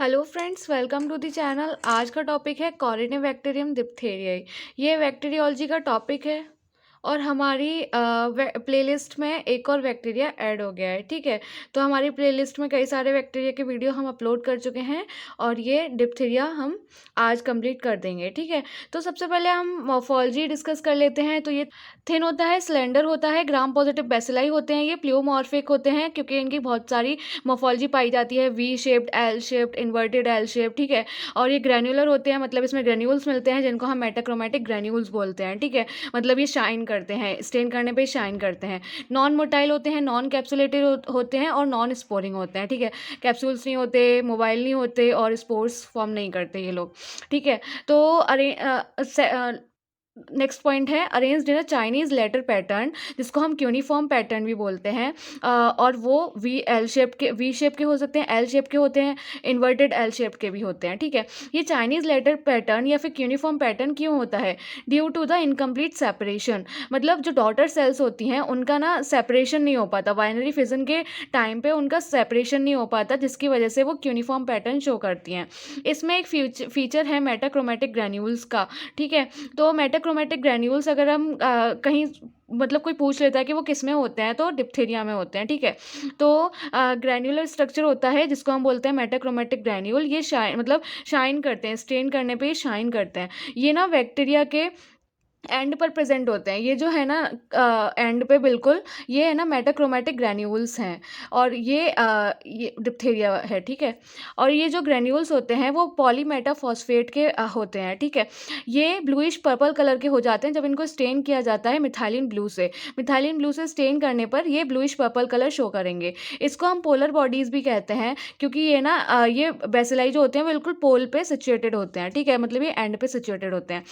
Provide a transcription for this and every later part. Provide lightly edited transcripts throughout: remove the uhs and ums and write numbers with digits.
Hello friends, welcome to the channel. आज का topic है कॉरिनेबैक्टीरियम डिप्थेरियाई। ये बैक्टीरियोलॉजी का टॉपिक है और हमारी प्लेलिस्ट में एक और बैक्टीरिया ऐड हो गया है। ठीक है, तो हमारी प्लेलिस्ट में कई सारे बैक्टीरिया के वीडियो हम अपलोड कर चुके हैं और ये डिप्थेरिया हम आज कंप्लीट कर देंगे। ठीक है, तो सबसे पहले हम मॉर्फोलॉजी डिस्कस कर लेते हैं। तो ये थिन होता है, स्लेंडर होता है, ग्राम पॉजिटिव बेसिलाई होते हैं, ये प्लियोमॉर्फिक होते हैं क्योंकि इनकी बहुत सारी मॉर्फोलॉजी पाई जाती है, V shaped, L shaped, inverted L shape. ठीक है, और ये ग्रैन्युलर होते हैं, मतलब इसमें ग्रेन्यूल्स मिलते हैं जिनको हम मेटाक्रोमेटिक ग्रैन्यूल्स बोलते हैं। ठीक है, मतलब ये शाइन करते हैं, स्टेन करने पे शाइन करते हैं। नॉन मोटाइल होते हैं, नॉन कैप्सुलेटेड होते हैं और नॉन स्पोरिंग होते हैं। ठीक है, कैप्सूल्स नहीं होते, मोबाइल नहीं होते और स्पोर्स फॉर्म नहीं करते ये लोग। ठीक है, तो अरे नेक्स्ट पॉइंट है arranged in a Chinese letter pattern, जिसको हम क्यूनिफॉर्म पैटर्न भी बोलते हैं। और वो वी शेप के हो सकते हैं, एल शेप के होते हैं, इन्वर्टेड एल शेप के भी होते हैं। ठीक है, ये चाइनीज लेटर पैटर्न या फिर क्यूनिफॉर्म पैटर्न क्यों होता है? Due to the incomplete separation, मतलब जो डॉटर सेल्स होती हैं उनका ना सेपरेशन नहीं हो पाता, बाइनरी फिजन के टाइम पे उनका सेपरेशन नहीं हो पाता, जिसकी वजह से वो क्यूनिफॉर्म पैटर्न शो करती हैं। इसमें एक फीचर है मेटाक्रोमेटिक ग्रैन्यूल्स का। ठीक है, तो मेटाक्रोमेटिक ग्रैन्यूल्स अगर हम कहीं मतलब कोई पूछ लेता है कि वो किस में होते हैं, तो डिप्थेरिया में होते हैं। ठीक है, तो ग्रैन्युलर स्ट्रक्चर होता है जिसको हम बोलते हैं मेटाक्रोमेटिक ग्रैन्यूल। ये मतलब शाइन करते हैं, स्टेन करने पे शाइन करते हैं। ये ना बैक्टीरिया के एंड पर प्रेजेंट होते हैं। ये जो है ना एंड पे बिल्कुल, ये है ना मेटाक्रोमेटिक ग्रैन्यूल्स हैं और ये डिप्थेरिया है। ठीक है, और ये जो ग्रैन्यूल्स होते हैं वो पॉलीमेटाफॉस्फेट के होते हैं। ठीक है, ये ब्लूइश पर्पल कलर के हो जाते हैं जब इनको स्टेन किया जाता है मिथाइलिन ब्लू से। मिथाइलिन ब्लू से स्टेन करने पर ये ब्लूइश पर्पल कलर शो करेंगे। इसको हम पोलर बॉडीज़ भी कहते हैं क्योंकि ये ना ये बेसिलाई जो होते हैं बिल्कुल पोल पे सिचुएटेड होते हैं। ठीक है, मतलब ये एंड पे सिचुएटेड होते हैं।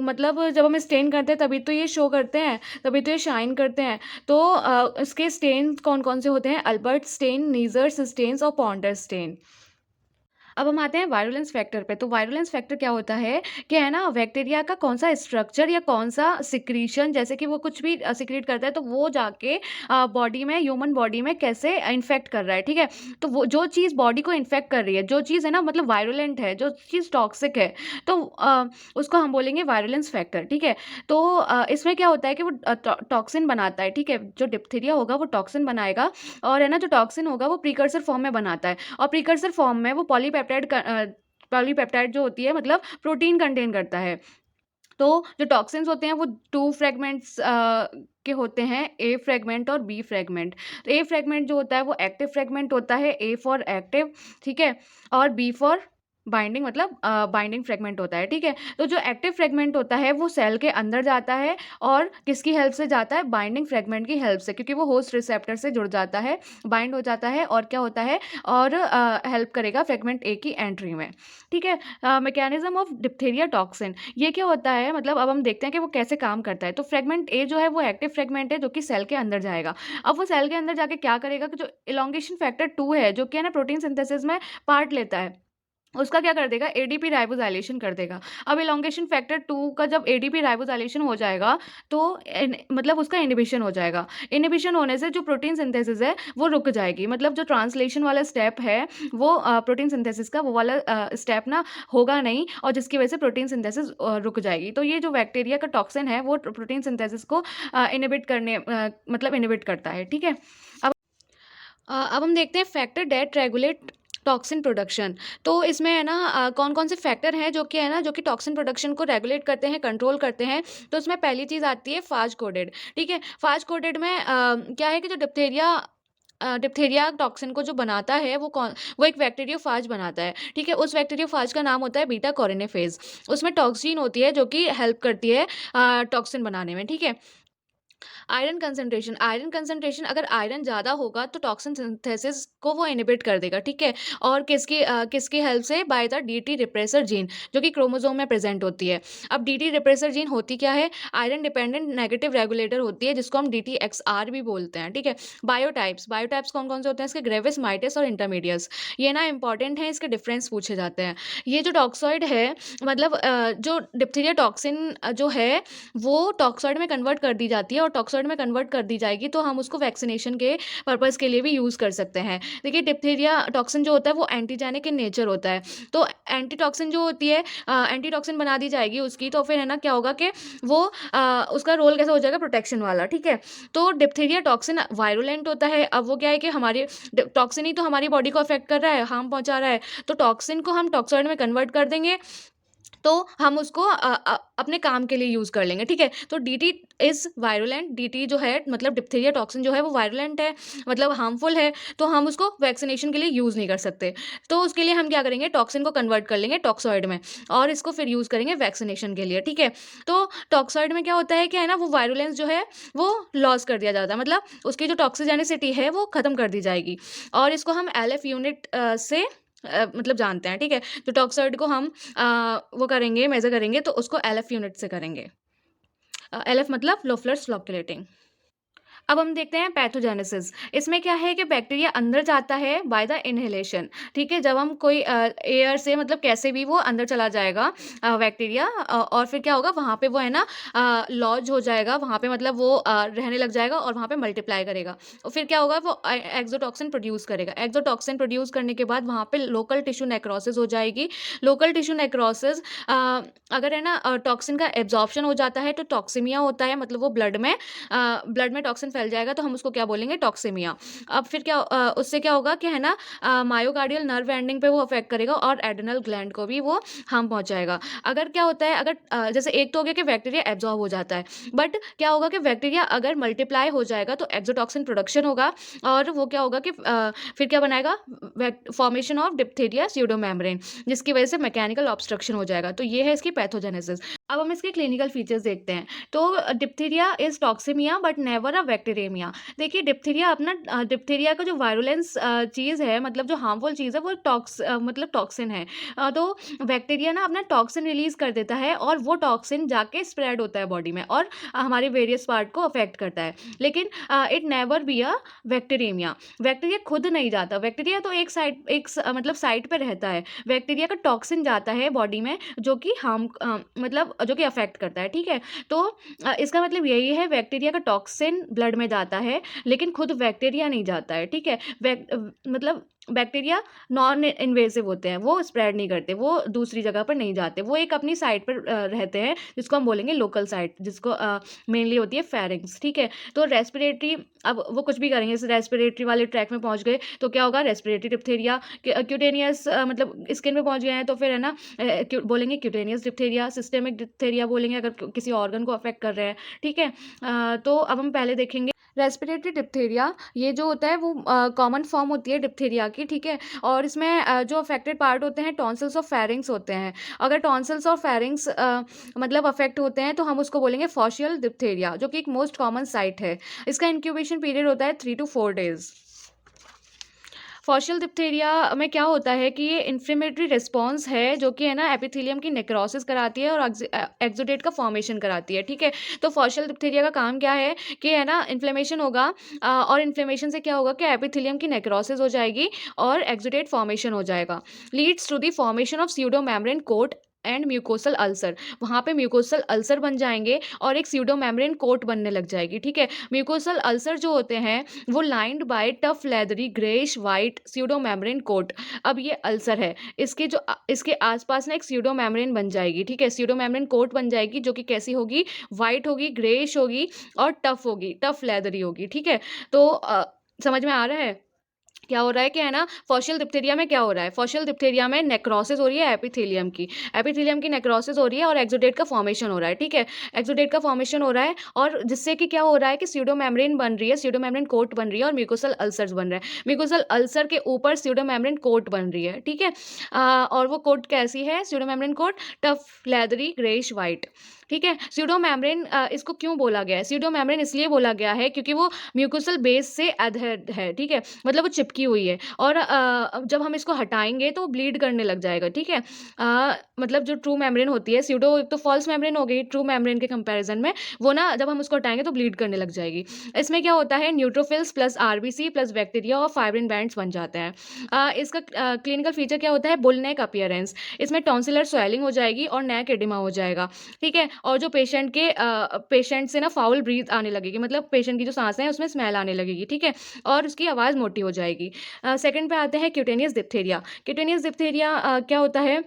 मतलब जब हम स्टेन करते हैं तभी तो ये शो करते हैं, तभी तो ये शाइन करते हैं। तो इसके स्टेन कौन कौन से होते हैं? अल्बर्ट स्टेन, नीजर्स स्टेन्स और पॉन्डर स्टेन। अब हम आते हैं वायरुलेंस फैक्टर पे। तो वायरुलेंस फैक्टर क्या होता है कि है ना बैक्टीरिया का कौन सा स्ट्रक्चर या कौन सा सिक्रीशन, जैसे कि वो कुछ भी सिक्रीट करता है तो वो जाके बॉडी में, ह्यूमन बॉडी में कैसे इन्फेक्ट कर रहा है। ठीक है, तो वो जो चीज़ बॉडी को इन्फेक्ट कर रही है, जो चीज़ है ना मतलब वायरुलेंट है, जो चीज़ टॉक्सिक है, तो उसको हम बोलेंगे वायरुलेंस फैक्टर। ठीक है, तो इसमें क्या होता है कि वो टॉक्सिन बनाता है। ठीक है, जो डिप्थीरिया होगा वो टॉक्सिन बनाएगा और है ना जो टॉक्सिन होगा वो प्रीकर्सर फॉर्म में बनाता है और प्रीकर्सर फॉर्म में वो पॉलीपेप्टाइड जो होती है मतलब प्रोटीन कंटेन करता है। तो जो टॉक्सिन्स होते हैं वो 2 फ्रेगमेंट्स के होते हैं, ए फ्रेगमेंट और बी फ्रेगमेंट। तो ए फ्रेगमेंट जो होता है वो एक्टिव फ्रेगमेंट होता है, ए फॉर एक्टिव। ठीक है, और बी फॉर बाइंडिंग, मतलब बाइंडिंग फ्रेगमेंट होता है। ठीक है, तो जो एक्टिव फ्रेगमेंट होता है वो सेल के अंदर जाता है और किसकी हेल्प से जाता है? बाइंडिंग फ्रेगमेंट की हेल्प से, क्योंकि वो होस्ट रिसेप्टर से जुड़ जाता है, बाइंड हो जाता है और क्या होता है और हेल्प करेगा फ्रेगमेंट ए की एंट्री में। ठीक है, मैकेनिज्म ऑफ डिप्थेरिया टॉक्सिन, ये क्या होता है मतलब अब हम देखते हैं कि वो कैसे काम करता है। तो फ्रेगमेंट ए जो है वो एक्टिव फ्रेगमेंट है जो कि सेल के अंदर जाएगा। अब वो सेल के अंदर जाके क्या करेगा कि जो इलोंगेशन फैक्टर 2 है जो कि है ना प्रोटीन सिंथेसिस में पार्ट लेता है, उसका क्या कर देगा? एडीपी राइबोजाइलेशन कर देगा। अब एलोंगेशन फैक्टर 2 का जब एडीपी राइबोजाइलेशन हो जाएगा तो मतलब उसका इनहिबिशन हो जाएगा। इनहिबिशन होने से जो प्रोटीन सिंथेसिस है वो रुक जाएगी, मतलब जो ट्रांसलेशन वाला स्टेप है वो प्रोटीन सिंथेसिस का वो वाला स्टेप ना होगा नहीं और जिसकी वजह से प्रोटीन सिंथेसिस रुक जाएगी। तो ये जो बैक्टीरिया का टॉक्सिन है वो प्रोटीन सिंथेसिस को इनहिबिट करने मतलब इनहिबिट करता है। ठीक है, अब हम देखते हैं factor that regulate toxin production. तो इसमें है ना कौन कौन से फैक्टर हैं जो कि है ना जो कि टॉक्सिन प्रोडक्शन को रेगुलेट करते हैं, कंट्रोल करते हैं। तो इसमें पहली चीज़ आती है फाज कोडेड। ठीक है, फाज कोडेड में क्या है कि जो डिप्थेरिया टॉक्सिन को जो बनाता है वो एक बैक्टीरियोफाज बनाता है। ठीक है, उस बैक्टीरियोफाज का नाम होता है बीटा कोरिनेफेज। उसमें टॉक्सिन होती है जो कि हेल्प करती है टॉक्सिन बनाने में। ठीक है, आयरन कंसंट्रेशन, अगर आयरन ज़्यादा होगा तो टॉक्सिन सिंथेसिस को वो इनहिबिट कर देगा। ठीक है, और किसकी हेल्प से? By the DT repressor gene जो कि क्रोमोसोम में प्रेजेंट होती है। अब डीटी रिप्रेसर जीन होती क्या है? आयरन डिपेंडेंट नेगेटिव रेगुलेटर होती है जिसको हम DTXR भी बोलते हैं। ठीक है, बायोटाइप्स कौन कौन से होते हैं इसके? ग्रेविस, माइटिस और इंटरमीडियस। ये ना इंपॉर्टेंट है, इसके डिफरेंस पूछे जाते हैं। ये जो टॉक्सॉइड है मतलब जो डिप्थीरिया टॉक्सिन जो है वो टॉक्सॉइड में कन्वर्ट कर दी जाती है और टॉक्सॉइड में कन्वर्ट कर दी जाएगी तो हम उसको वैक्सीनेशन के पर्पज़ के लिए भी यूज़ कर सकते हैं। देखिए डिप्थीरिया टॉक्सिन जो होता है वो एंटीजेनिक इन नेचर होता है, तो एंटीटॉक्सिन जो होती है एंटीटॉक्सिन बना दी जाएगी उसकी, तो फिर है ना क्या होगा कि वो उसका रोल कैसा हो जाएगा, प्रोटेक्शन वाला, ठीक है। तो डिप्थीरिया टॉक्सिन वायरुलेंट होता है। अब वो क्या है कि हमारी टॉक्सिन ही तो हमारी बॉडी को अफेक्ट कर रहा है, हार्म पहुंचा रहा है, तो टॉक्सिन को हम टॉक्सॉइड में कन्वर्ट कर देंगे, तो हम उसको अपने काम के लिए यूज़ कर लेंगे, ठीक है। तो डीटी इज़ वायरुलेंट, डीटी जो है मतलब डिप्थीरिया टॉक्सिन जो है वो वायरुलेंट है, मतलब हार्मफुल है, तो हम उसको वैक्सीनेशन के लिए यूज़ नहीं कर सकते। तो उसके लिए हम क्या करेंगे, टॉक्सिन को कन्वर्ट कर लेंगे टॉक्सॉइड में और इसको फिर यूज़ करेंगे वैक्सीनेशन के लिए, ठीक है। तो टॉक्सॉइड में क्या होता है कि है ना वो वायरुलेंस जो है वो लॉस कर दिया जाता है, मतलब उसकी जो टॉक्सिजेनिसिटी है वो ख़त्म कर दी जाएगी और इसको हम एलएफ यूनिट से मतलब जानते हैं, ठीक है। तो टॉक्सॉइड को हम वो करेंगे, मेज़र करेंगे तो उसको एलएफ यूनिट से करेंगे। एलएफ मतलब लोफ्लर्स फ्लोक्युलेटिंग। अब हम देखते हैं पैथोजेनेसिस। इसमें क्या है कि बैक्टीरिया अंदर जाता है बाय द इनहेलेशन, ठीक है। जब हम कोई एयर से मतलब कैसे भी वो अंदर चला जाएगा बैक्टीरिया, और फिर क्या होगा वहाँ पे वो है ना लॉज हो जाएगा वहाँ पे, मतलब वो रहने लग जाएगा और वहाँ पे मल्टीप्लाई करेगा और फिर क्या होगा वो एक्सोटॉक्सिन प्रोड्यूस करेगा। एक्सोटॉक्सिन प्रोड्यूस करने के बाद वहाँ पे लोकल टिश्यू नेक्रोसिस हो जाएगी। लोकल टिश्यू नेक्रोसिस अगर है ना टॉक्सिन का एब्जॉर्प्शन हो जाता है तो टॉक्सीमिया होता है, मतलब वो ब्लड में टॉक्सिन फैल जाएगा तो हम उसको क्या बोलेंगे, टॉक्सीमिया। अब फिर क्या उससे क्या होगा कि है ना मायोकार्डियल नर्व एंडिंग पे वो अफेक्ट करेगा और एड्रिनल ग्लैंड को भी वो हार्म पहुंचाएगा। अगर क्या होता है, अगर जैसे एक तो हो गया कि बैक्टीरिया एब्जॉर्ब हो जाता है, बट क्या होगा कि बैक्टीरिया अगर मल्टीप्लाई हो जाएगा तो एक्सोटॉक्सिन प्रोडक्शन होगा और वो क्या होगा कि फिर क्या बनाएगा, फॉर्मेशन ऑफ डिप्थीरिया स्यूडोमेम्ब्रेन, जिसकी वजह से मैकेनिकल ऑब्स्ट्रक्शन हो जाएगा। तो ये है इसकी पैथोजेनेसिस। अब हम इसके क्लिनिकल फीचर्स देखते हैं। तो diphtheria is toxaemia but never a bacteraemia. देखिए डिप्थीरिया अपना डिप्थीरिया का जो वायरुलेंस चीज़ है, मतलब जो हार्मफुल चीज़ है वो मतलब टॉक्सिन है। तो बैक्टीरिया ना अपना टॉक्सिन रिलीज कर देता है और वो टॉक्सिन जाके स्प्रेड होता है बॉडी में और हमारे वेरियस पार्ट को अफेक्ट करता है। लेकिन it never be a bacteraemia. Bacteria खुद नहीं जाता, बैक्टीरिया तो मतलब साइड पे रहता है। बैक्टीरिया का टॉक्सिन जाता है बॉडी में जो कि मतलब जो कि अफेक्ट करता है, ठीक है। तो इसका मतलब यही है, बैक्टीरिया का टॉक्सिन ब्लड में जाता है लेकिन खुद बैक्टीरिया नहीं जाता है, ठीक है। मतलब बैक्टीरिया नॉन इन्वेसिव होते हैं, वो स्प्रेड नहीं करते, वो दूसरी जगह पर नहीं जाते, वो एक अपनी साइट पर रहते हैं जिसको हम बोलेंगे लोकल साइट, जिसको मेनली होती है फेरिंग्स, ठीक है। तो रेस्पिरेटरी, अब वो कुछ भी करेंगे, जैसे रेस्पिरेटरी वाले ट्रैक में पहुंच गए तो क्या होगा, रेस्पिरेटरी डिप्थीरिया। क्यूटेनियस मतलब स्किन में पहुंच गए हैं तो फिर है ना बोलेंगे क्यूटेनियस डिप्थीरिया। सिस्टेमिक डिप्थीरिया बोलेंगे अगर किसी ऑर्गन को अफेक्ट कर रहे हैं, ठीक है। तो अब हम पहले देखेंगे रेस्पिरेटरी डिप्थीरिया। ये जो होता है वो कॉमन फॉर्म होती है डिप्थीरिया की, ठीक है। और इसमें जो अफेक्टेड पार्ट होते हैं टॉन्सिल्स और फेरिंग्स होते हैं। अगर टॉन्सिल्स और फेरिंग्स मतलब अफेक्ट होते हैं तो हम उसको बोलेंगे फॉशियल डिप्थीरिया, जो कि एक मोस्ट कॉमन साइट है। इसका इंक्यूबेशन पीरियड होता है 3 to 4 days। फॉशियल डिप्थीरिया में क्या होता है कि ये इन्फ्लेमेटरी रिस्पॉन्स है जो कि है ना एपिथेलियम की नेक्रोसिस कराती है और एक्सुडेट का फॉर्मेशन कराती है, ठीक है। तो फॉशियल डिप्थीरिया का काम क्या है कि है ना इन्फ्लेमेशन होगा और इन्फ्लेमेशन से क्या होगा कि एपिथेलियम की नेक्रोसिस हो जाएगी और एक्सुडेट फॉर्मेशन हो जाएगा, leads to the formation of pseudo membrane coat and mucosal ulcer. वहाँ पे म्यूकोसल अल्सर बन जाएंगे और एक स्यूडो मेम्ब्रेन कोट बनने लग जाएगी, ठीक है। म्यूकोसल अल्सर जो होते हैं वो lined by tough leathery greyish white pseudo membrane coat. अब ये अल्सर है, इसके आसपास ना एक स्यूडो मेम्ब्रेन बन जाएगी, ठीक है। स्यूडो मेम्ब्रेन कोट बन जाएगी जो कि कैसी होगी, वाइट होगी, ग्रेइश होगी और टफ होगी, टफ लेदरी होगी, ठीक है। तो समझ में आ रहा है क्या हो रहा है कि है ना फॉशियल डिप्थीरिया में क्या हो रहा है, फॉशियल डिप्थीरिया में नेक्रोसिस हो रही है एपिथेलियम की नेक्रोसिस हो रही है और एक्सुडेट का फॉर्मेशन हो रहा है, ठीक है। एक्सुडेट का फॉर्मेशन हो रहा है और जिससे कि क्या हो रहा है कि स्यूडो मेम्ब्रेन बन रही है, स्यूडो मेम्ब्रेन कोट बन रही है और म्यूकोसल अल्सर्स बन रहे हैं। म्यूकोसल अल्सर के ऊपर स्यूडो मेम्ब्रेन कोट बन रही है, ठीक है। और वो कोट कैसी है, pseudo membrane coat tough leathery greyish white, ठीक है। स्यूडो मेम्ब्रेन इसको क्यों बोला गया है, स्यूडो मेम्ब्रेन इसलिए बोला गया है क्योंकि वो म्यूकोसल बेस से अधेर्ड है, ठीक है। मतलब वो चिपके चिपकी हुई है और अब जब हम इसको हटाएँगे तो ब्लीड करने लग जाएगा, ठीक है? मतलब जो ट्रू मेम्ब्रेन होती है, स्यूडो तो फ़ॉल्स मेम्ब्रेन हो गई ट्रू मेम्ब्रेन के कंपैरिज़न में, वो ना जब हम उसको हटाएँगे तो ब्लीड करने लग जाएगी। इसमें क्या होता है neutrophils plus RBC plus bacteria और फाइब्रिन बैंड्स बन जाते हैं। इसका क्लिनिकल फीचर क्या होता है बुल नेक अपीयरेंस। इसमें टॉन्सिलर स्वेलिंग हो जाएगी और नेक एडिमा हो जाएगा, ठीक है? और जो पेशेंट से ना फाउल ब्रीथ आने लगेगी, मतलब पेशेंट की जो साँसें हैं उसमें स्मेल आने लगेगी, ठीक है? और उसकी आवाज़ मोटी हो जाएगी। सेकंड पे आते हैं क्यूटेनियस डिप्थीरिया। क्यूटेनियस डिप्थीरिया क्या होता है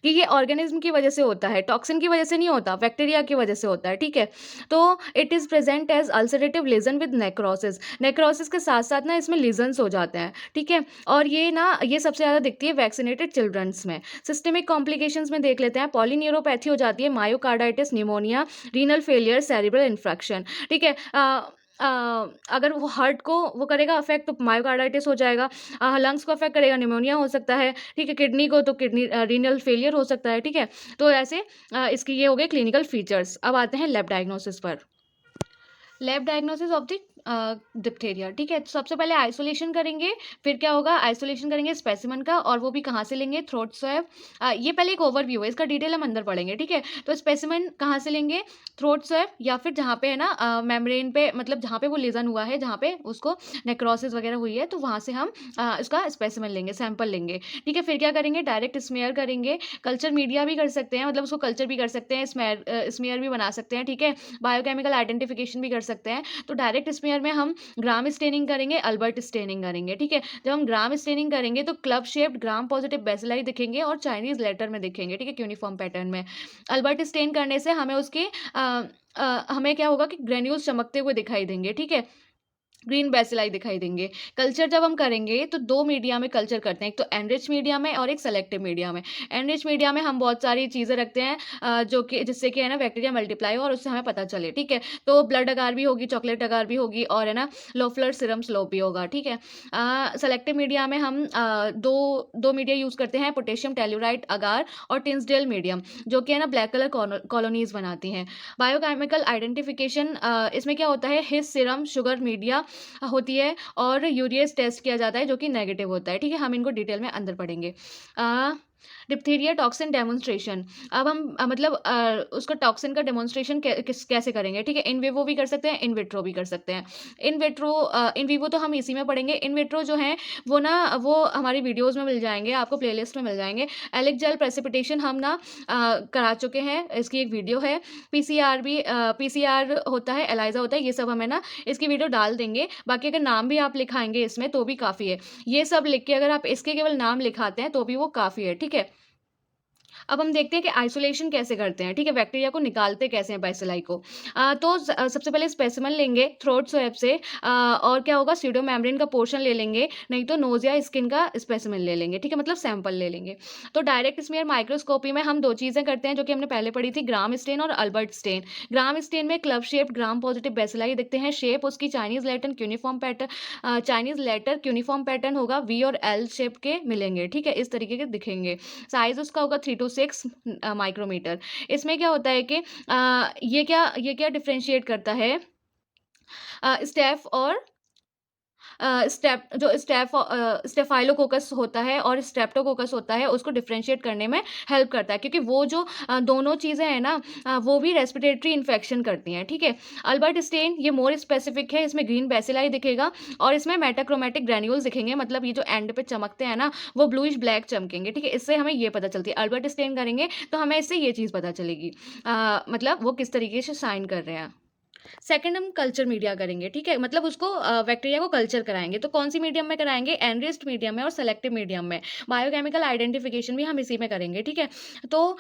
कि ये ऑर्गेनिज्म की वजह से होता है, टॉक्सिन की वजह से नहीं होता, बैक्टीरिया की वजह से होता है, ठीक है? तो it is present as ulcerative lesion with necrosis. Necrosis के साथ-साथ ना इसमें लीज़न्स हो जाते हैं, ठीक है? और ये सबसे ज़्यादा दिखती है वैक्सीनेटेड चिल्ड्रंस में। सिस्टमिक कॉम्प्लिकेशंस में देख लेते हैं, पॉलीन्यूरोपैथी हो जाती है, myocarditis, pneumonia, renal failure, cerebral infarction, ठीक है? अ, अगर वो हार्ट को वो करेगा अफ़ेक्ट तो मायोकार्डाइटिस हो जाएगा, लंग्स को अफ़ेक्ट करेगा निमोनिया हो सकता है, ठीक है? किडनी को तो रीनल फेलियर हो सकता है, ठीक है? तो ऐसे इसकी ये हो गए क्लिनिकल फीचर्स। अब आते हैं लैब डायग्नोसिस पर। Lab diagnosis of the diphtheria, ठीक है? तो सबसे पहले आइसोलेशन करेंगे, फिर क्या होगा आइसोलेशन करेंगे स्पेसिमेन का और वो भी कहाँ से लेंगे थ्रोट स्वैब। ये पहले एक ओवरव्यू है, इसका डिटेल हम अंदर पढ़ेंगे, ठीक है? तो स्पेसिमेन कहाँ से लेंगे थ्रोट स्वैब या फिर जहाँ पे है ना मेम्ब्रेन पे मतलब जहाँ पे वो लीजन हुआ है, जहाँ पे उसको नेक्रोसिस वगैरह हुई है तो वहाँ से हम इसका स्पेसिमेन लेंगे, सैंपल लेंगे, ठीक है? फिर क्या करेंगे डायरेक्ट स्मेयर करेंगे, कल्चर मीडिया भी कर सकते हैं, मतलब उसको कल्चर भी कर सकते हैं, स्मेयर भी बना सकते हैं, ठीक है? बायोकेमिकल आइडेंटिफिकेशन भी कर सकते हैं। तो डायरेक्ट स्मेयर में हम ग्राम स्टेनिंग करेंगे, अल्बर्ट स्टेनिंग करेंगे, ठीक है? जब हम ग्राम स्टेनिंग करेंगे तो club shaped gram positive bacilli दिखेंगे और चाइनीज़ लेटर में दिखेंगे, ठीक है? यूनिफॉर्म पैटर्न में। अल्बर्ट स्टेन करने से हमें हमें क्या होगा कि ग्रेन्यूल्स चमकते हुए दिखाई देंगे, ठीक है? ग्रीन बेसिलाई दिखाई देंगे। कल्चर जब हम करेंगे तो 2 मीडिया में कल्चर करते हैं, एक तो एनरिच मीडिया में और एक सेलेक्टिव मीडिया में। एनरिच मीडिया में हम बहुत सारी चीज़ें रखते हैं जो कि जिससे कि है ना बैक्टीरिया मल्टीप्लाई हो और उससे हमें पता चले, ठीक है? तो ब्लड अगार भी होगी, चॉकलेट अगार भी होगी और है ना लोफलर सीरम स्लोप भी होगा, ठीक है? सेलेक्टिव मीडिया में हम 2 मीडिया यूज़ करते हैं पोटेशियम टेल्यूराइड अगार और टिन्सडेल मीडियम जो कि है ना ब्लैक कलर कॉलोनीज़ बनाती हैं। बायोकेमिकल आइडेंटिफिकेशन इसमें क्या होता है हिस सीरम शुगर मीडिया होती है और यूरियस टेस्ट किया जाता है जो कि नेगेटिव होता है, ठीक है? हम इनको डिटेल में अंदर पढ़ेंगे। Diphtheria toxin demonstration. अब हम उसका टॉक्सिन का डेमोन्स्ट्रेशन कैसे करेंगे, ठीक है? इन विवो भी कर सकते हैं, इन विट्रो भी कर सकते हैं। इन विवो तो हम इसी में पढ़ेंगे, इन विट्रो जो हैं वो हमारी वीडियोज़ में मिल जाएँगे, आपको प्लेलिस्ट में मिल जाएँगे। एलिक जेल प्रेसिपिटेशन हम करा चुके हैं, इसकी एक वीडियो है। पीसीआर होता है, एलाइज़ा होता है, ये सब हम है ना इसकी वीडियो डाल देंगे। बाकी अगर नाम भी आप लिखाएँगे इसमें तो भी काफ़ी है। ये सब लिख के अगर आप इसके केवल नाम लिखाते हैं तो भी वो काफ़ी है, ठीक है? अब हम देखते हैं कि आइसोलेशन कैसे करते हैं, ठीक है? बैक्टीरिया को निकालते कैसे हैं बेसिलाई को। सबसे पहले स्पेसिमेन लेंगे थ्रोट स्वैब से और क्या होगा स्यूडो मेम्ब्रेन का पोर्शन ले लेंगे, नहीं तो नोज़ या स्किन का स्पेसिमेन ले लेंगे, ठीक है? मतलब सैंपल ले लेंगे। तो डायरेक्ट स्मीयर माइक्रोस्कोपी में हम 2 चीज़ें करते हैं जो कि हमने पहले पढ़ी थी ग्राम स्टेन और अल्बर्ट स्टेन। ग्राम स्टेन में club shaped gram positive bacilli दिखते हैं, शेप उसकी चाइनीज़ लेटर क्यूनिफॉर्म पैटर्न होगा, वी और एल शेप के मिलेंगे, ठीक है? इस तरीके के दिखेंगे। साइज़ उसका होगा 3 टू 6 माइक्रोमीटर। इसमें क्या होता है कि ये क्या डिफरेंशिएट करता है स्टेफ और स्टेफाइलोकोकस होता है और स्ट्रेप्टोकोकस होता है, उसको डिफरेंशिएट करने में हेल्प करता है क्योंकि वो जो दोनों चीज़ें हैं ना वो भी रेस्पिरेटरी इन्फेक्शन करती हैं, ठीक है? अल्बर्ट स्टेन ये मोर स्पेसिफिक है, इसमें ग्रीन बेसिलाई दिखेगा और इसमें मेटाक्रोमैटिक ग्रैन्यूल्स दिखेंगे, मतलब ये जो एंड पे चमकते हैं ना वो ब्लूइश ब्लैक चमकेंगे, ठीक है? इससे हमें ये पता चलती है अल्बर्ट स्टेन करेंगे तो हमें इससे ये चीज़ पता चलेगी मतलब वो किस तरीके से साइन कर रहे हैं। सेकंड हम कल्चर मीडिया करेंगे, ठीक है? मतलब उसको बैक्टीरिया को कल्चर कराएँगे, तो कौन-सी मीडियम में कराएँगे? एनरिच्ड मीडियम में और सेलेक्टिव मीडियम में। बायोकेमिकल आइडेंटिफिकेशन भी हम इसी में करेंगे, ठीक है? तो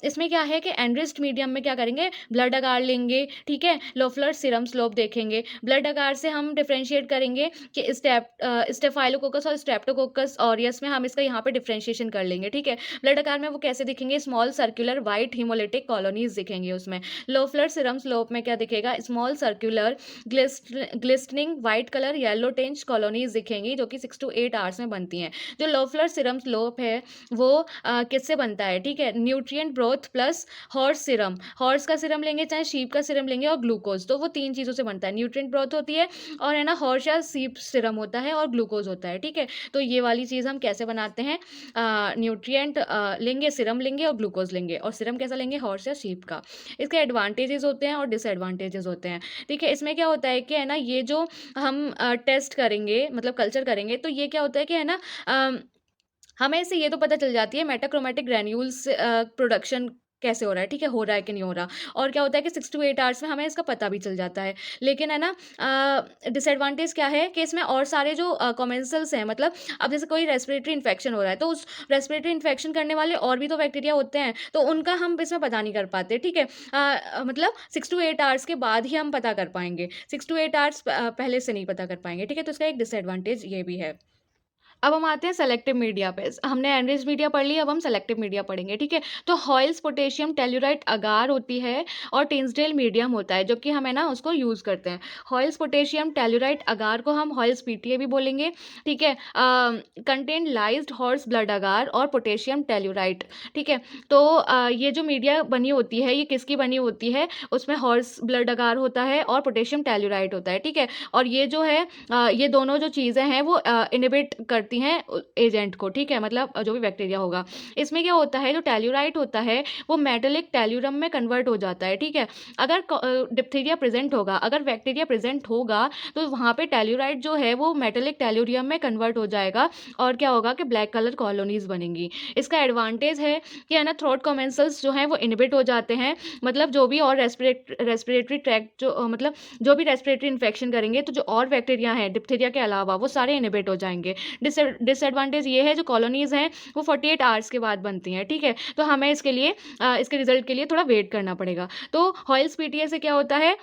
इसमें क्या है कि एनरिच्ड मीडियम में क्या करेंगे? ब्लड अगार लेंगे, ठीक है? लोफलर सीरम स्लोप देखेंगे। ब्लड अगार से हम डिफरेंशिएट करेंगे कि स्टेफाइलोकोकस और स्ट्रेप्टोकोकस ऑरियस में हम इसका यहाँ पे डिफरेंशिएशन कर लेंगे, ठीक है? ब्लड अगार में वो कैसे दिखेंगे? Small circular white haemolytic colonies दिखेंगे उसमें। लोफलर सीरम स्लोप में क्या दिखेगा? देखेगा, small circular glistening white colour yellow tinge colonies दिखेंगी जो कि 6 to 8 आवर्स में बनती हैं। जो लोफलर सीरम स्लोप है वो किससे बनता है, ठीक है, nutrient broth plus horse serum, horse का सीरम लेंगे चाहे शीप का सीरम लेंगे, और ग्लूकोज, तो वो 3 चीज़ों से बनता है, न्यूट्रिएंट ब्रोथ होती है और है ना हॉर्स या शीप सीरम होता है और ग्लूकोज होता है, ठीक है। तो ये वाली चीज़ हम कैसे बनाते हैं, न्यूट्रिएंट लेंगे, सीरम लेंगे और ग्लूकोज लेंगे, और सीरम कैसा लेंगे, हॉर्स या शीप का। इसके एडवांटेजेस होते हैं और डिसएडवांटेजेस होते हैं, ठीक है। इसमें क्या होता है कि है ना ये जो हम टेस्ट करेंगे मतलब कल्चर करेंगे, तो ये क्या होता है कि है ना हमें इससे ये तो पता चल जाती है मेटाक्रोमेटिक ग्रैन्यूल्स प्रोडक्शन कैसे हो रहा है, ठीक है, हो रहा है कि नहीं हो रहा, और क्या होता है कि 6 to 8 आवर्स में हमें इसका पता भी चल जाता है। लेकिन है ना डिसएडवांटेज क्या है कि इसमें और सारे जो कॉमेंसल्स हैं, मतलब अब जैसे कोई रेस्पिरेटरी इन्फेक्शन हो रहा है तो उस रेस्पिरेटरी इन्फेक्शन करने वाले और भी तो बैक्टीरिया होते हैं, तो उनका हम इसमें पता नहीं कर पाते, ठीक है। मतलब 6 to 8 आवर्स के बाद ही हम पता कर पाएंगे, 6 to 8 आवर्स पहले से नहीं पता कर पाएंगे, ठीक है। तो इसका एक डिसएडवांटेज ये भी है। अब हम आते हैं सेलेक्टिव मीडिया पे। हमने एनरिच्ड मीडिया पढ़ ली, अब हम सेलेक्टिव मीडिया पढ़ेंगे, ठीक है। तो हॉइल्स पोटेशियम टेल्यूराइट अगार होती है और टिंसडेल मीडियम होता है जो कि हमें ना उसको यूज़ करते हैं। हॉइल्स पोटेशियम टेल्यूराइट अगार को हम हॉइल्स पीटीए भी बोलेंगे, ठीक है। कंटेन लाइज्ड हॉर्स ब्लड अगार और पोटेशियम टेल्यूराइट, ठीक है। तो ये जो मीडिया बनी होती है ये किसकी बनी होती है, उसमें हॉर्स ब्लड अगार होता है और पोटेशियम टेल्यूराइट होता है, ठीक है। और ये जो है ये दोनों जो चीज़ें हैं वो इनहिबिट करती हैं एजेंट को, ठीक है, मतलब जो भी बैक्टीरिया होगा। इसमें क्या होता है, जो टेल्यूराइट होता है वो मेटालिक टेल्यूरम में कन्वर्ट हो जाता है, ठीक है। अगर डिप्थीरिया प्रेजेंट होगा, अगर बैक्टीरिया प्रेजेंट होगा तो वहाँ पे टेल्यूराइट जो है वो मेटालिक टेल्यूरियम में कन्वर्ट हो जाएगा और क्या होगा कि ब्लैक कलर कॉलोनीज बनेंगी। इसका एडवांटेज है कि है ना थ्रोट कॉमेंसल्स जो हैं वो इनहिबिट हो जाते हैं, मतलब जो भी और रेस्पिरेटरी ट्रैक्ट जो मतलब जो भी रेस्पिरेटरी इन्फेक्शन करेंगे तो जो और बैक्टीरिया हैं डिप्थीरिया के अलावा वो सारे इनहिबिट हो जाएंगे। डिसएडवांटेज ये है जो कॉलोनीज हैं वो 48 आवर्स के बाद बनती हैं, ठीक है। तो हमें इसके लिए इसके रिजल्ट के लिए थोड़ा वेट करना पड़ेगा। तो हॉइल्स पीटीए से क्या होता है,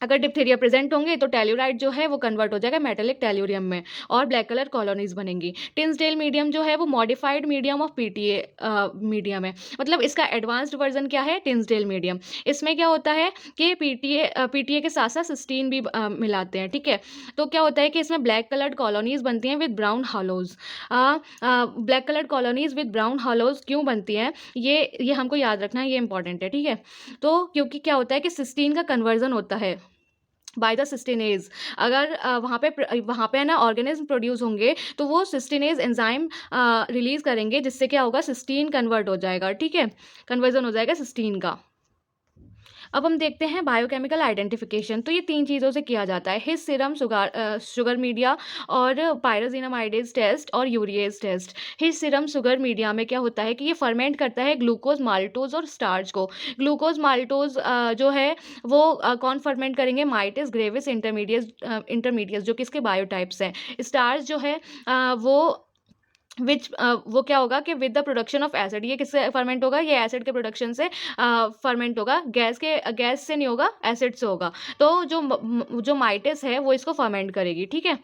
अगर डिप्थीरिया प्रेजेंट होंगे तो टेल्यूराइट जो है वो कन्वर्ट हो जाएगा मेटालिक टेल्यूरियम में और ब्लैक कलर कॉलोनीज बनेंगी। टिंसडेल मीडियम जो है वो modified medium of PTA medium है, मतलब इसका एडवांस्ड वर्जन क्या है, टिंसडेल मीडियम। इसमें क्या होता है कि पीटीए के साथ साथ सिस्टीन भी मिलाते हैं, ठीक है। तो क्या होता है कि इसमें ब्लैक कलर्ड कॉलोनीज बनती हैं with brown halos. Black coloured colonies with brown halos क्यों बनती हैं, ये हमको याद रखना है, ये इंपॉर्टेंट है, ठीक है। तो क्योंकि क्या होता है कि सिस्टीन का कन्वर्जन होता है बाय द सिस्टीनेज। अगर वहाँ पे है ना ऑर्गेनिज्म प्रोड्यूस होंगे तो वो सिस्टीनेज एंजाइम रिलीज करेंगे जिससे क्या होगा, सिस्टीन कन्वर्ट हो जाएगा, ठीक है, कन्वर्जन हो जाएगा सिस्टीन का। अब हम देखते हैं बायोकेमिकल आइडेंटिफिकेशन। तो ये 3 चीज़ों से किया जाता है, हिस सीरम शुगर मीडिया और पायरोजिनामाइडेज टेस्ट और यूरिएज टेस्ट। हिस सीरम शुगर मीडिया में क्या होता है कि ये फर्मेंट करता है ग्लूकोज माल्टोज और स्टार्च को। ग्लूकोज माल्टोज जो है वो कौन फर्मेंट करेंगे, माइटिस ग्रेविस इंटरमीडिएट जो कि इसके बायोटाइप्स हैं। स्टार्च जो है वो वो क्या होगा कि with the production of acid, ये किससे फर्मेंट होगा, ये एसिड के प्रोडक्शन से फर्मेंट होगा, गैस से नहीं होगा, एसिड से होगा। तो जो माइटिस है वो इसको फर्मेंट करेगी, ठीक है।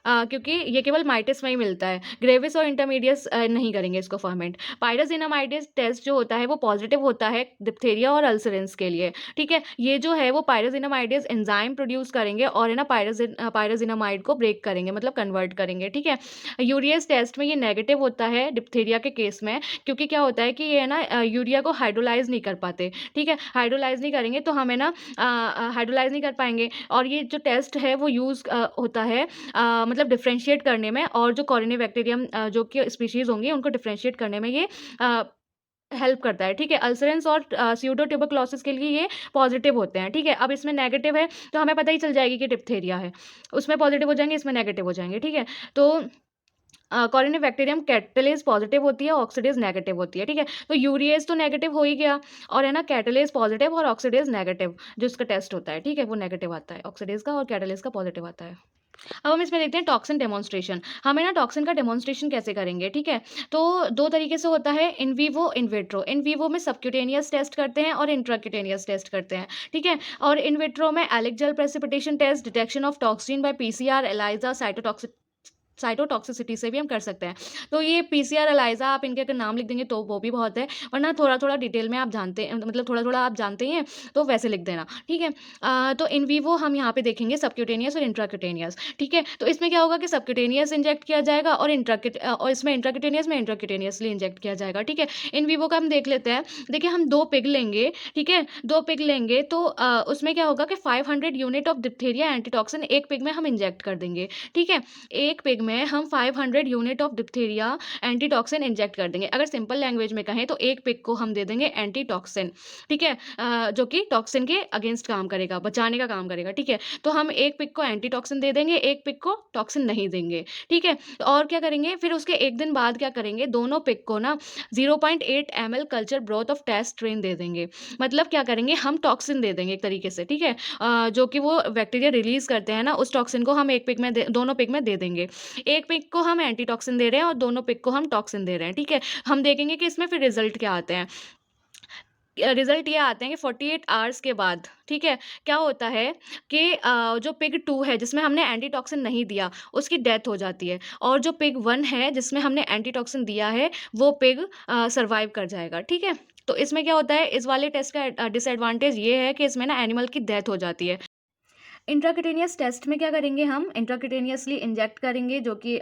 क्योंकि ये केवल माइटिस में ही मिलता है, ग्रेविस और इंटरमीडिएट्स नहीं करेंगे इसको फर्मेंट। पायरोजिनामाइडेज टेस्ट जो होता है वो पॉजिटिव होता है डिप्थीरिया और अल्सरेंस के लिए, ठीक है। ये जो है वो पायरोजिनामाइडेज एंजाइम प्रोड्यूस करेंगे और है ना पायरोजिनामाइड को ब्रेक करेंगे, मतलब कन्वर्ट करेंगे, ठीक है। यूरियस टेस्ट में ये नेगेटिव होता है डिप्थीरिया के केस में, क्योंकि क्या होता है कि ये है ना यूरिया को हाइड्रोलाइज नहीं कर पाते, ठीक है। हाइड्रोलाइज नहीं करेंगे तो हमें ना हाइड्रोलाइज नहीं कर पाएंगे, और ये जो टेस्ट है वो यूज़ होता है मतलब डिफ्रेंशिएट करने में, और जो कॉरिनेबैक्टीरियम जो कि स्पीशीज़ होंगी उनको डिफ्रेंशिएट करने में ये हेल्प करता है, ठीक है। अल्सरेंस और स्यूडोट्यूबरक्लोसिस के लिए ये पॉजिटिव होते हैं, ठीक है। अब इसमें नेगेटिव है तो हमें पता ही चल जाएगी कि डिप्थीरिया है, उसमें पॉजिटिव हो जाएंगे, इसमें नेगेटिव हो जाएंगे, ठीक है। तो कॉरिनेबैक्टीरियम कैटलेज पॉजिटिव होती है, ऑक्सीडेज नेगेटिव होती है, ठीक है। तो यूरिएज तो नेगेटिव हो ही गया, और है ना कैटलेज पॉजिटिव और ऑक्सीडेज नेगेटिव जो इसका टेस्ट होता है, ठीक है, वो नेगेटिव आता है ऑक्सीडेज का, और कैटलेज का पॉजिटिव आता है। अब हम इसमें देखते हैं टॉक्सिन डेमोन्स्ट्रेशन। हमें ना टॉक्सिन का डेमोन्स्ट्रेशन कैसे करेंगे, ठीक है। तो 2 तरीके से होता है, in vivo in vitro. In vivo में सबक्यूटेनियस टेस्ट करते हैं और इंट्राक्यूटेनियस टेस्ट करते हैं, ठीक है। और इन विट्रो में Elek gel precipitation test, detection of toxin by PCR, ELISA, cytotoxicity से भी हम कर सकते हैं। तो ये पीसीआर, एलाइज़ा आप इनके अगर नाम लिख देंगे तो वो भी बहुत है, वरना थोड़ा-थोड़ा डिटेल में आप जानते मतलब थोड़ा-थोड़ा आप जानते ही हैं, तो वैसे लिख देना, ठीक है? तो इन विवो हम यहाँ पे देखेंगे सबक्यूटेनियस और इंट्राक्यूटेनियस, ठीक है? तो इसमें क्या होगा कि सबक्यूटेनियस इंजेक्ट किया जाएगा और और इसमें इंट्राक्यूटेनियस में इंट्राक्यूटेनियसली इंजेक्ट किया जाएगा, ठीक है? इन विवो का हम देख लेते हैं। देखिए हम 2 पिग लेंगे, ठीक है? 2 पिग लेंगे तो उसमें क्या होगा कि 500 unit of diphtheria antitoxin 1 pig में हम इंजेक्ट कर देंगे, ठीक है? 1 पिग में हम 500 unit of diphtheria antitoxin inject कर देंगे। अगर सिंपल लैंग्वेज में कहें तो 1 पिग को हम दे देंगे एंटीटॉक्सिन, ठीक है? जो कि टॉक्सिन के अगेंस्ट काम करेगा, बचाने का काम करेगा, ठीक है? तो हम 1 पिग को एंटीटॉक्सिन दे देंगे, 1 पिग को टॉक्सिन नहीं देंगे, ठीक है? तो और क्या करेंगे फिर उसके 1 दिन बाद क्या करेंगे, दोनों पिग को ना 0.8 ml culture broth of test strain दे देंगे। मतलब क्या करेंगे हम टॉक्सिन दे देंगे एक तरीके से, ठीक है? जो कि वो बैक्टीरिया रिलीज़ करते हैं ना, उस टॉक्सिन को हम 1 पिग में दोनों पिग में दे देंगे। एक पिग को हम एंटीटॉक्सिन दे रहे हैं और दोनों पिग को हम टॉक्सिन दे रहे हैं, ठीक है? हम देखेंगे कि इसमें फिर रिज़ल्ट क्या आते हैं। रिज़ल्ट ये आते हैं कि 48 आवर्स के बाद, ठीक है? क्या होता है कि जो पिग 2 है जिसमें हमने एंटीटॉक्सिन नहीं दिया, उसकी डेथ हो जाती है और जो पिग 1 है जिसमें हमने एंटीटॉक्सिन दिया है, वो पिग सर्वाइव कर जाएगा, ठीक है? तो इसमें क्या होता है, इस वाले टेस्ट का डिसएडवांटेज ये है कि इसमें ना एनिमल की डेथ हो जाती है। इंट्राक्यूटेनियस टेस्ट में क्या करेंगे हम इंट्राक्यूटेनियसली इंजेक्ट करेंगे जो कि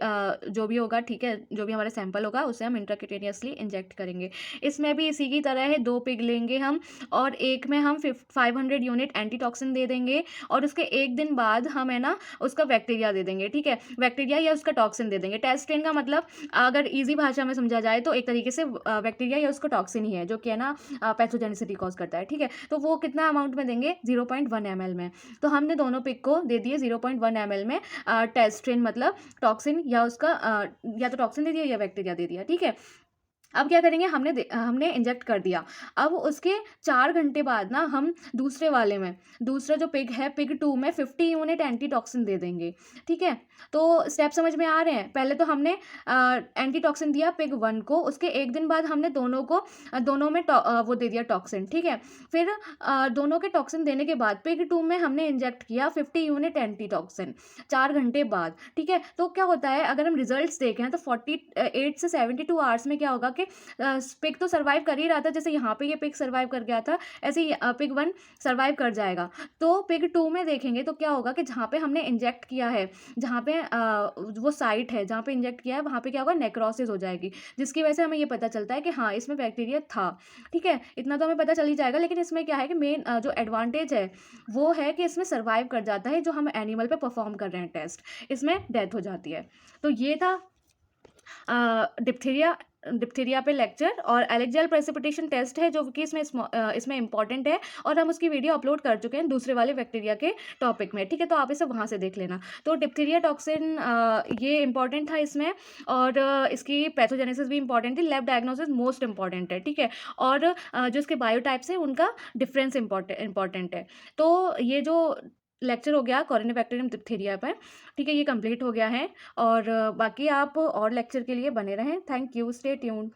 जो भी होगा, ठीक है? जो भी हमारा सैंपल होगा उसे हम इंट्राक्यूटेनियसली इंजेक्ट करेंगे। इसमें भी इसी की तरह है, 2 पिग लेंगे हम और एक में हम 500 यूनिट एंटीटॉक्सिन दे देंगे और उसके 1 दिन बाद हम है ना उसका बैक्टीरिया दे देंगे, ठीक है? बैक्टीरिया या उसका टॉक्सिन दे देंगे। टेस्ट स्ट्रेन का मतलब अगर ईज़ी भाषा में समझा जाए तो एक तरीके से बैक्टीरिया या उसका टॉक्सिन ही है जो कि है ना पैथोजेनिसिटी कॉज़ करता है, ठीक है? तो वो कितना अमाउंट में देंगे 0.1 ml में। तो हमने दोनों पिग को दे दिए 0.1 ml में टेस्ट्रेन मतलब टॉक्सिन या उसका या तो टॉक्सिन दे दिया या बैक्टीरिया दे दिया, ठीक है? अब क्या करेंगे हमने इंजेक्ट कर दिया। अब उसके 4 घंटे बाद ना हम दूसरे वाले में दूसरा जो पिग है पिग 2 में 50 यूनिट एंटीटॉक्सिन दे देंगे, ठीक है? तो स्टेप समझ में आ रहे हैं? पहले तो हमने एंटीटॉक्सिन दिया पिग 1 को, उसके 1 दिन बाद हमने दोनों को दोनों में वो दे दिया टॉक्सिन, ठीक है? फिर दोनों के टॉक्सिन देने के बाद पिग 2 में हमने इंजेक्ट किया 50 यूनिट एंटीटॉक्सिन 4 घंटे बाद, ठीक है? तो क्या होता है अगर हम रिजल्ट्स देखें तो 48 से 72 आवर्स में क्या होगा कि पिग तो सर्वाइव कर ही रहा था, जैसे यहाँ पे ये पिग सर्वाइव कर गया था ऐसे ही पिग 1 सर्वाइव कर जाएगा। तो पिग 2 में देखेंगे तो क्या होगा कि जहाँ पे हमने इंजेक्ट किया है, जहाँ पे वो साइट है जहाँ पे इंजेक्ट किया है वहाँ पे क्या होगा नेक्रोसिस हो जाएगी, जिसकी वजह से हमें ये पता चलता है कि हाँ इसमें बैक्टीरिया था, ठीक है? इतना तो हमें पता चल ही जाएगा, लेकिन इसमें क्या है कि मेन जो एडवांटेज है वो है कि इसमें सर्वाइव कर जाता है जो हम एनिमल पे परफॉर्म कर रहे हैं टेस्ट, इसमें डेथ हो जाती है। तो ये था डिप्थीरिया डिप्थीरिया पे लेक्चर और एलेक्जेल प्रेसिपिटेशन टेस्ट है जो कि इसमें इंपॉर्टेंट है और हम उसकी वीडियो अपलोड कर चुके हैं दूसरे वाले बैक्टीरिया के टॉपिक में, ठीक है? तो आप इसे वहाँ से देख लेना। तो डिप्थीरिया टॉक्सिन ये इंपॉर्टेंट था इसमें और इसकी पैथोजेनेसिस भी इंपॉर्टेंट थी, लैब डायग्नोसिस मोस्ट इंपॉर्टेंट है, ठीक है? और जो इसके बायोटाइप्स है उनका डिफरेंस इंपॉर्टेंट है। तो ये जो लेक्चर हो गया कॉरिनेबैक्टीरियम डिप्थीरिया पर, ठीक है? ये कंप्लीट हो गया है और बाकी आप और लेक्चर के लिए बने रहें। Thank you, stay tuned.